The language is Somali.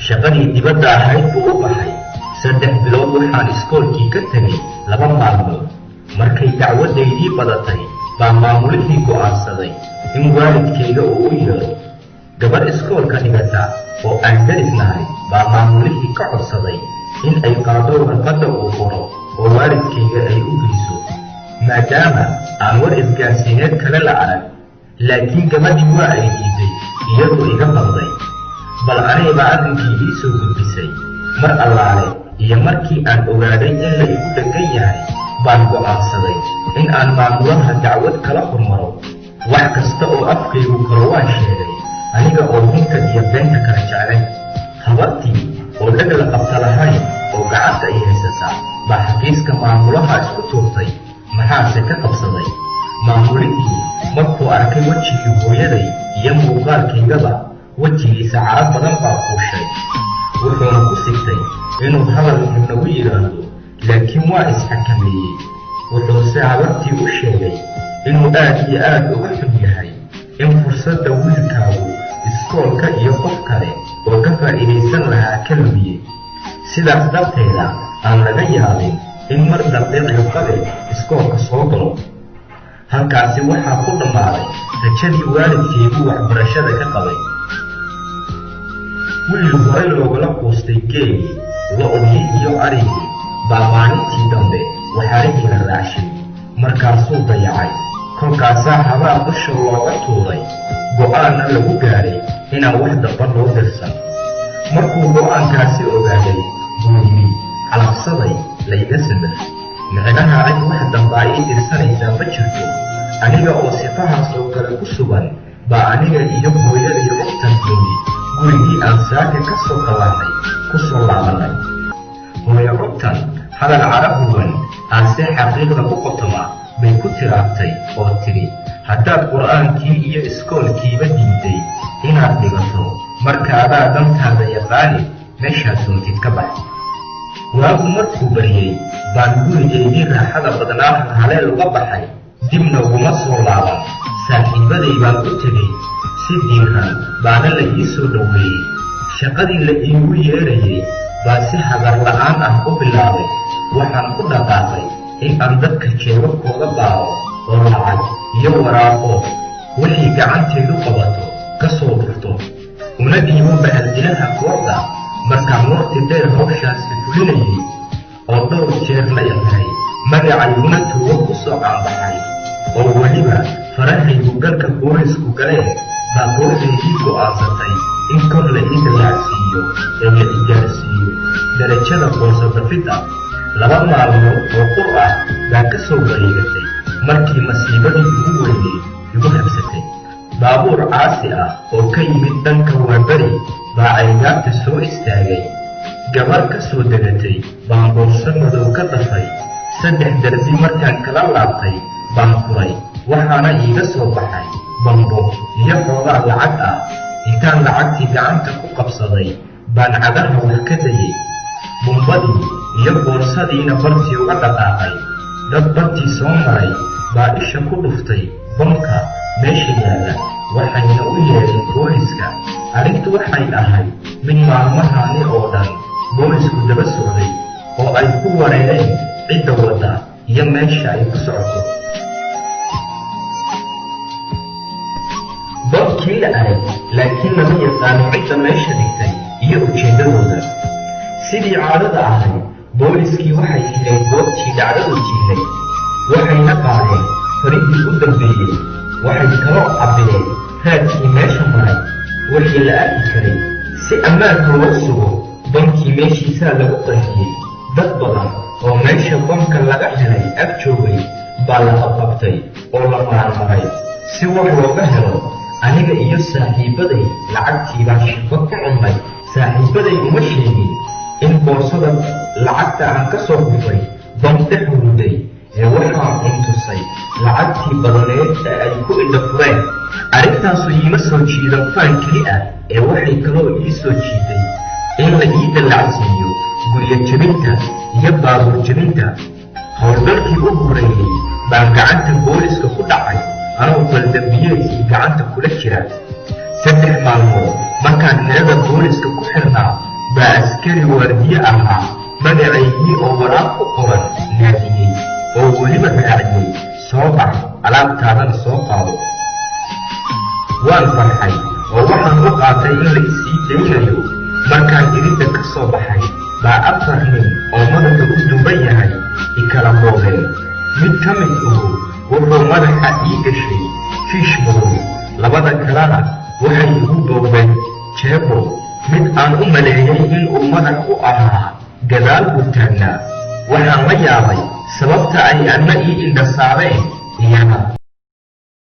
shaqadii dibadda ahayd buu u baxay 3 bilood waxaan iskoolkii ka tegay 2 maalmood markay dacwadaydii badatay baa maamulihii go'aansaday in waalidkayga uu u yeero gabar iskoolka dhigata oo aan darisnahay baa maamulihii ka codsaday in ay qaado warqadda uu qoro oo waalidkayga ay u geyso maadaama aan war isgaarsiineed kale la arag laakiin gabadhii waa ay diiday iyadoo iga baqday bal anigaba arrinkii ii soo gudbisay mar allaale iyo markii aan ogaaday in la igu dheggan yahay baan go'aansaday in aan maamulaha dacwad kala hormaro wax kasta oo afkaygu karo waan sheegay aniga oo runta iyo beenta kala jeclay habartii oo dhag la qabta lahayn oo gacanta ay haysataa baa xafiiska maamulaha isku tuurtay maxaase ka qabsaday maamulihii markuu arkay wejigii hooyaday iyo muuqaalkaygaba wejigiisa carab badan baa kuushay wuxuuna ku sigtay inuu hadal nagu yidhaahdo laakiin waa isxakameeyey wuxuuse habartii u sheegay inuu aad iyo aad uga xun yahay in fursadda wiilkaagu iskoolka iyo qof kale oo ka faa'iidaysan lahaa ka lumiyey sidaas darteeda aan laga yaabin in mar dambe ciqabe iskoolka soo galo halkaasi waxaa ku dhammaaday rajadii waalidkaygu waxbarashada ka qabay wiil hore loogala quustay geelii lo-dii iyo arigii baa maalintii dambe waxaarigii la raacshay markaasuu dayacay kolkaasaa habaa dusha looga tuuray go'aanna lagu gaadhay inaan wax damba loo dirsan markuu go'aankaasi ogaaday buu yidhi calabsaday layga samir micnaha cid wax dambaa ii dirsanaysaa ma jirto aniga oo sifahaas oo kale ku sugan baa aniga iyo hooyadii ogtan dooni gurigii aan saaka ka soo qabanay ku soo laabanay hooyo ogtan hadal carab huwan aansee xaqiiqda ku qotoma bay ku tiraabtay oo tidhi haddaad qur'aankii iyo iskoolkiiba diiday inaad dhigato marka adaa dantaada yaqaani meeshaad doontid ka bax waagu markuu baryey baan gurigaydii raaxada badnaa haleel uga baxay dibna uguma soo laaban saaxiibaday baan u tegey si diiran baana la ii soo dhoweeyey shaqadii la iigu yeerayey baa si hagar la'aan ah u bilaabay waxaan ku dhaqaaqay in aan dadka jeebabkooda baaro oo lacag iyo waraaqo wixii gacantaydu qabato ka soo dhufto una dhiibo bahadilaha kooxda markaan waqti dheer hawshaasi fulinayay oo dhowr jeer la yahay magacayguna tuugo ku soo caanbaxay oo weliba farahaygu galka boolisku galeen baa kooxdaydii go'aansatay in kor la ii dallacsiiyo ee la igaarsiiyo darajada qoorsa dafidda 2 maalmood oo qur ah baa ka soo wareegatay markii masiibadii ugu weynay igu habsatay baabuur caasi ah oo ka yimid dhanka waabari baa aygaabta soo istaagay gabar ka soo degatay baan boorso madow ka dafay 3 darbi markaan kala laabtay baan furay waxaana iiga soo baxay bambo iyo xoogaa lacag ah intaan lacagtii gacanta ku qabsaday baan cagaha wax ka dayay bumbadii iyo boorsadiina bartii uga dhaqaaqay dad bartii soo maray baa isha ku dhuftay bamka meesha yaalla waxayna u yeedhay booliska arrintu waxay ahayd mid maalmahani oo dhan boolisku daba socday oo ay ku wareereen cidda wadda iyo meesha ay ku socoto bamkii la arag laakiin lama yaqaano cidda meesha dhigtay iyo ujeeddadooda sidii caadada ahayd booliskii waxay xidheen goobtii dhacdadu jiilay waxayna qaadeen farihii u dambeeyey waxay kaloo cabbireen raadkii meesha maray wixii la arki karay si ammaanka loo sugo bamkii meeshiisaa lagu qarxiyey dad badan oo meesha bamka laga helay ag joogay baa la qabqabtay oo la maarmaray si wax looga helo aniga iyo saaxiibaday lacagtii baan shaqo ku cunnay saaxiibaday uma sheegin in boorsada lacagta aan ka soo gufay bam dhex huruday ee waxaan cuntusay lacagtii badaneed ee ay ku indha fureen arrintaasu iima soo jiidan faan keli ah ee waxay kaloo ii soo jiiday in la ii dallacsiiyo guryo jebinta iyo baabuur jebinta howlgalkii u horeeyey baan gacanta booliska ku dhacay anoo baldambiyeedkii gacanta kula jira 3 maalmood markaan xerada booliska ku xirnaa askari waardiye ahaa magacaygii oo waraaq ku qoran naadiyey oo weliba raaciyey soo bax alaabtaadana soo qaado. waan farxay oo waxaan u qaatay in la isii daynayo. markaan iridda ka soo baxay baa 4 nin oo madaxa u duuban yahay ikala boobeen. mid ka mid wuxuu madaxa ii gashay fiish madow, labada kalena waxay igu boobeen jeebo mid aan u maleeyay in uu madax u ahaa gadaal u taagnaa. waxaan la yaabay sababta ay anna ii indhasaabeen iyana.